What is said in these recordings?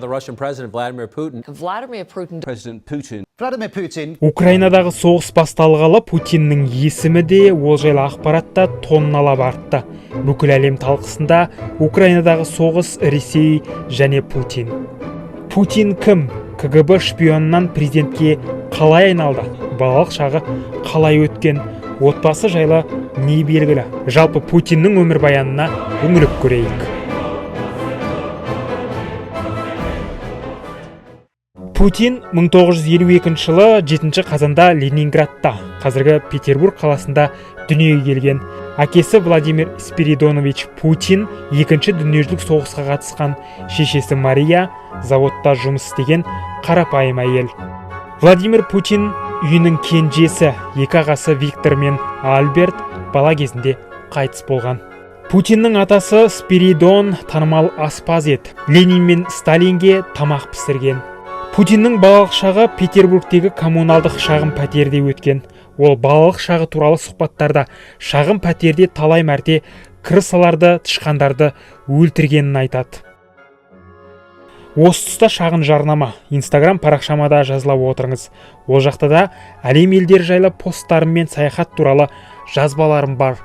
The Russian President Vladimir Putin. President Putin. Украинадағы соғыс басталғалы Путиннің есімі де, ол жайлы ақпарат та тонналап артты. Бүкіл әлем талқысында Украинадағы соғыс, Ресей және Путин. Путин кім? КГБ шпионынан президентке қалай айналды? Балалық шағы қалай өткен? Отбасы жайлы не белгілі? Жалпы Путиннің өмірбаянына үңіліп көрейік. Путин 1952 жылы 7 қазанда Ленинградта, қазіргі Петербург қаласында дүниеге келген. Әкесі Владимир Спиридонович Путин екінші дүниежүзілік соғысқа қатысқан, шешесі Мария заводта жұмыс істеген қарапайым әйел. Владимир Путин үйінің кенжесі, екі ағасы Виктор мен Альберт бала кезінде қайтыс болған. Путиннің атасы Спиридон танымал аспаз еді. Ленин мен Сталинге тамақ пісірген. Путиннің балалық шағы Петербургтегі коммуналдық шағын пәтерде өткен. Ол балалық шағы туралы сұхбаттарда шағын пәтерде талай мәрте крысаларды, тышқандарды өлтіргенін айтады. Осы тұста шағын жарнама, Instagram парақшама да жазылып отырыңыз. Ол жақта да әлем елдері жайлы посттарым мен саяхат туралы жазбаларым бар.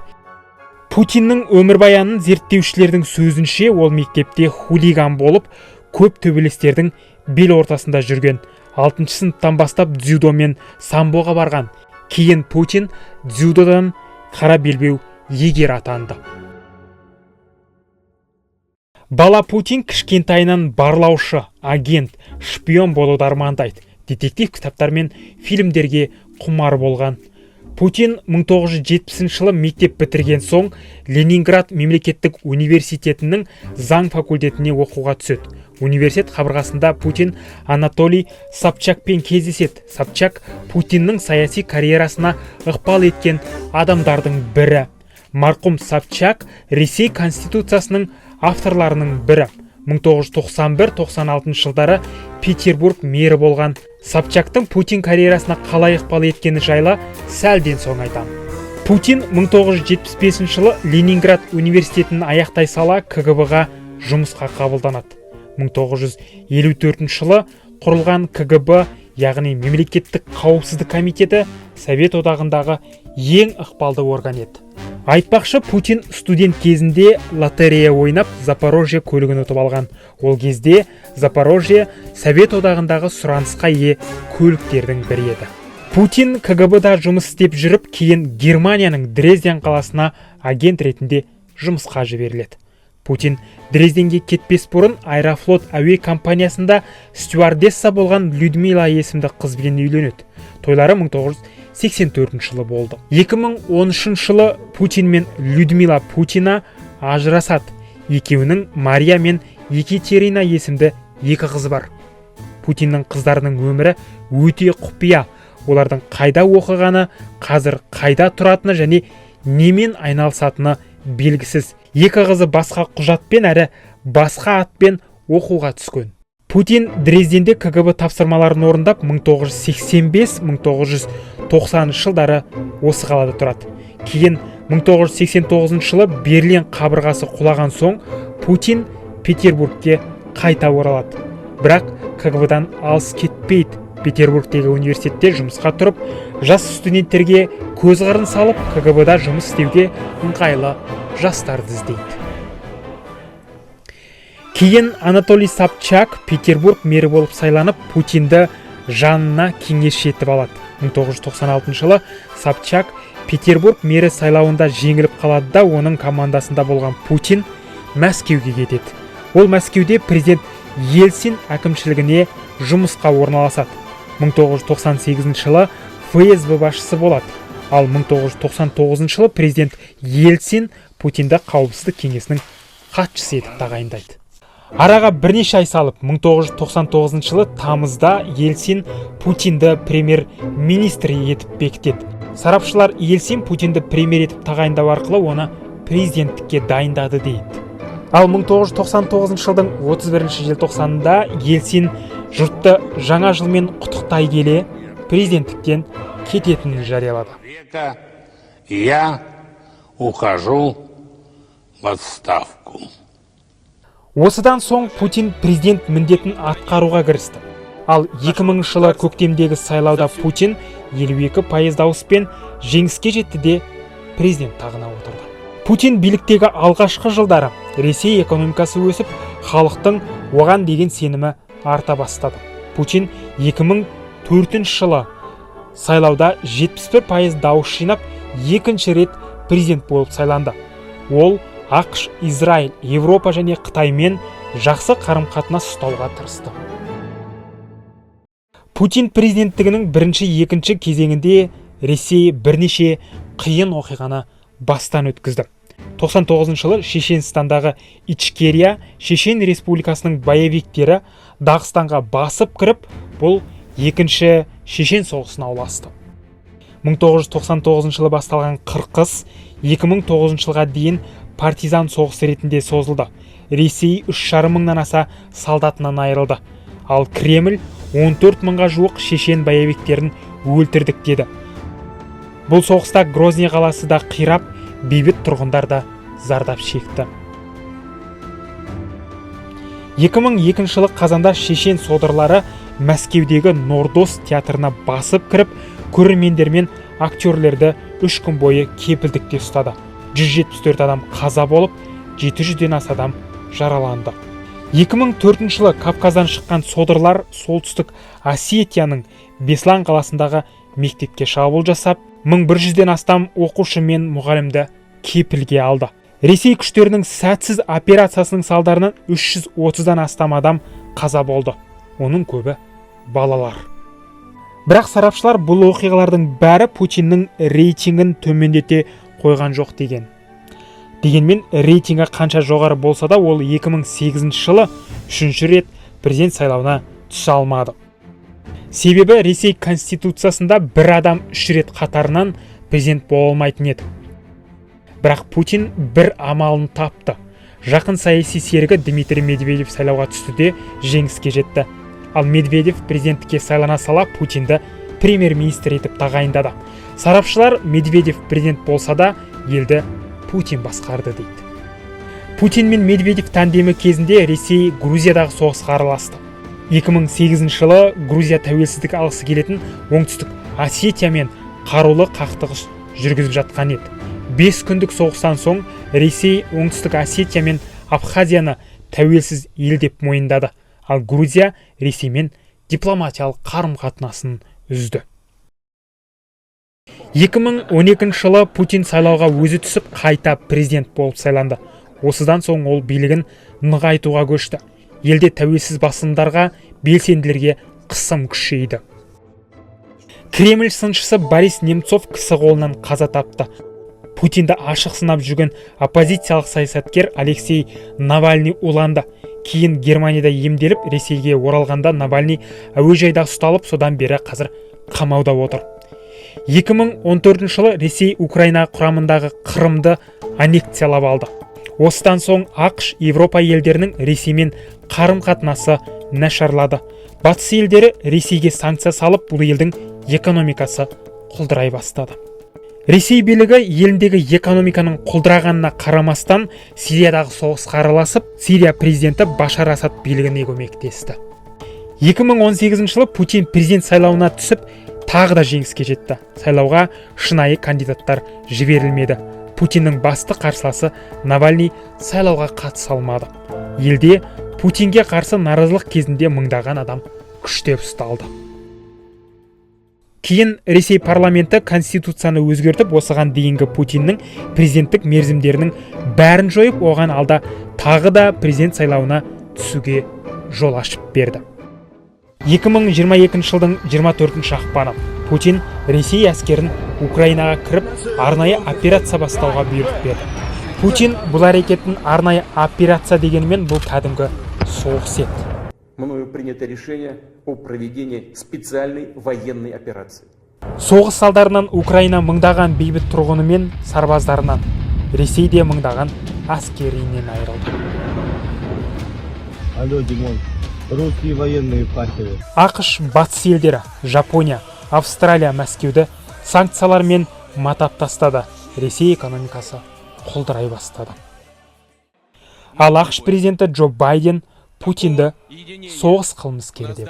Путиннің өмірбаянын зерттеушілердің сөзінше, ол мектепте хулиган болып, көп төбелестердің бел ортасында жүрген. 6 сыныптан бастап дзюдо мен самбоға барған. Кейін Путин дзюдодан қара белбеу егер атанды. Бала Путин кішкентайынан барлаушы, агент, шпион болуды армандайды. Детектив кітаптар мен фильмдерге құмар болған. Путин 1970 жылы мектеп бітірген соң Ленинград мемлекеттік университетінің заң факультетіне оқуға түседі. Университет қабырғасында Путин Анатолий Собчакпен кездеседі. Собчак Путиннің саяси карьерасына ықпал еткен адамдардың бірі. Марқұм Собчак Ресей конституциясының авторларының бірі. 1991-96 жылдары Петербург мері болған. Собчактың Путин карьерасына қалай ықпал еткені жайлы сәлден соң айтам. Путин 1975 жылы Ленинград университетін аяқтай сала КГБ-ға жұмысқа қабылданады. 1954 жылы құрылған КГБ, яғни Мемлекеттік қауіпсіздік комитеті, Совет одағындағы ең ықпалды орган еді. Айтпақшы, Путин студент кезінде лотерея ойнап Запорожье көлігін ұтып алған. Ол кезде Запорожье Совет одағындағы сұранысқа ие көліктердің бірі еді. Путин КГБ-да жұмыс істеп жүріп, кейін Германияның Дрезден қаласына агент ретінде жұмысқа жіберіледі. Путин Дрезденге кетпес бұрын Аэрофлот әуе компаниясында стюардесса болған Людмила есімді қызбен үйленеді. Тойлары 1984 жылы болды. 2013 жылы Путин мен Людмила Путина ажырасады. Екеуінің Мария мен Екатерина есімді екі қызы бар. Путиннің қыздарының өмірі өте құпия. Олардың қайда оқығаны, қазір қайда тұратыны және немен айналысатыны белгісіз. Екі қызы басқа құжатпен әрі басқа атпен оқуға түскен. Путин Дрезденде КГБ тапсырмаларын орындап 1985-1990 жылдары осы қалада тұрады. Кейін 1989 жылы Берлин қабырғасы құлаған соң Путин Петербургке қайта оралады. Бірақ КГБ-дан алыс кетпейді. Петербургтегі университетте жұмысқа тұрып, жас студенттерге көз қырын салып, КГБ-да жұмыс істеуге ыңғайлы жастарды іздейді. Кейін Анатолий Собчак Петербург мері болып сайланып, Путинді жанына кеңесші етіп алады. 1996 жылы Собчак Петербург мері сайлауында жеңіліп қалады да, оның командасында болған Путин Мәскеуге кетеді. Ол Мәскеуде президент Ельцин әкімшілігіне жұмысқа орналасады. 1998 жылы ФСБ басшысы болады. Ал 1999 жылы президент Ельцин Путинді қауіпсіздік кеңесінің хатшысы етіп тағайындайды. Араға бірнеше ай салып, 1999 жылы тамызда Ельцин Путинді премьер-министр етіп бекітеді. Сарапшылар Ельцин Путинді премьер етіп тағайындау арқылы оны президенттікке дайындады дейді. Ал 1999 жылдың 31 желтоқсанында Ельцин жұртты жаңа жылмен құттықтай келе президенттіктен кететінін жариялады. Я ухожу в отставку. Осыдан соң Путин президент міндетін атқаруға кірісті. Ал 2000 жылы көктемдегі сайлауда Путин 52% дауыспен жеңіске жетті де президент тағына отырды. Путин биліктегі алғашқы жылдары Ресей экономикасы өсіп, халықтың оған деген сенімі арта бастады. Путин 2004 жылы сайлауда 71% дауыс жинап, екінші рет президент болып сайланды. Ол ақш, Израиль, Европа және Қытаймен жақсы қарым-қатынас ұстауға тырысты. Путин президенттігінің бірінші-екінші кезеңінде Ресей бірнеше қиын оқиғаны бастан өткізді. 99 жылы Шешенстандағы Ичкерия Шешен Республикасының боевиктері Дағыстанға басып кіріп, бұл екінші Шешен соғысына ұласты. 1999 жылы басталған қырқыс 2009 жылға дейін партизан соғысы ретінде созылды. Ресей 3,5 мыңнан аса солдатынан айырылды. Ал Кремль 14 мыңға жуық шешен боевиктерін өлтірдік деді. Бұл соғыста Грозный қаласы да қирап, бейбіт тұрғындар да зардап шекті. 2002 жылы қазанда шешен содырлары Мәскеудегі Нордос театрына басып кіріп, көрермендер мен актерлерді 3 күн бойы кепілдікте ұстады. 174 адам қаза болып, 700-ден аса адам жараланды. 2004 жылы Кавказдан шыққан содырлар солтүстік Осетияның Беслан қаласындағы мектепке шабуыл жасап, 1100-ден астам оқушы мен мұғалімді кепілге алды. Ресей күштерінің сәтсіз операциясының салдарынан 330-дан астам адам қаза болды. Оның көбі балалар. Бірақ сарапшылар бұл оқиғалардың бәрі Путиннің рейтингін төмендете қойған жоқ деген. Дегенмен рейтингі қанша жоғары болса да, ол 2008 жылы 3-ші рет президент сайлауына түсе алмады. Себебі Ресей конституциясында бір адам 3 рет қатарынан президент бола алмайтын еді. Бірақ Путин бір амалын тапты. Жақын саяси серігі Дмитрий Медведев сайлауға түсті де жеңіске жетті. Ал Медведев президенттікке сайлана сала Путинді премьер-министр етіп тағайындады. Сарапшылар Медведев президент болса да, елді Путин басқарды дейді. Путин мен Медведев тандемі кезінде Ресей Грузиядағы соғысқа араласты. 2008 жылы Грузия тәуелсіздік алғысы келетін оңтүстік Осетиямен қарулы қақтығыс жүргізіп жатқан еді. 5 күндік соғыстан соң Ресей оңтүстік Осетия мен Абхазияны тәуелсіз ел деп мойындады. Ал Грузия Ресеймен дипломатиялық қарым-қатынасын үзді. 2012 жылы Путин сайлауға өзі түсіп, қайта президент болып сайланды. Осыдан соң ол билігін нығайтуға көшті. Елде тәуелсіз басылымдарға, белсенділерге қысым күшейді. Кремль сыншысы Борис Немцов кісі қолынан қаза тапты. Путинді ашық сынап жүрген оппозициялық саясаткер Алексей Навальный уланды. Кейін Германияда емделіп, Ресейге оралғанда Навальный әуежайда ұсталып, содан бері қазір қамауда отыр. 2014 жылы Ресей Украина құрамындағы Қырымды аннексиялап алды. Осыдан соң ақш, Европа елдерінің Ресеймен қарым-қатынасы нашарлады. Батыс елдері Ресейге санкция салып, бұл елдің экономикасы құлдырай бастады. Ресей билігі еліндегі экономиканың құлдырағанына қарамастан Сириядағы соғысқа араласып, Сирия президенті Башар Асад билігіне көмектесті. 2018 жылы Путин президент сайлауына түсіп, тағы да жеңіске жетті. Сайлауға шынайы кандидаттар жіберілмеді. Путиннің басты қарсыласы Навальный сайлауға қатыса алмады. Елде Путинге қарсы наразылық кезінде мыңдаған адам күштеп ұсталды. Кейін Ресей парламенті конституцияны өзгертіп, осыған дейінгі Путиннің президенттік мерзімдерінің бәрін жойып, оған алда тағы да президент сайлауына түсуге жол ашып берді. 2022 жылдың 24 ақпаны Путин Ресей әскерін Украинаға кіріп, арнайы операция бастауға бұйрық берді. Путин бұл әрекетін арнайы операция дегенмен бұл кәдімгі соғыс еді. Мною принято решение о проведении специальной военной операции. Соғыс салдарынан Украина мыңдаған бейбіт тұрғыны мен сарбаздарынан, Ресейде мыңдаған әскеринен айырылды. Алло, Димон, русские военные факелы. ақш, батыс елдері, Жапония, Австралия, Мәскеуді санкциялармен матап тастады. Ресей экономикасы құлдырай бастады. Ал ақш президенті Джо Байден Путинді соғыс қылмыскері деп.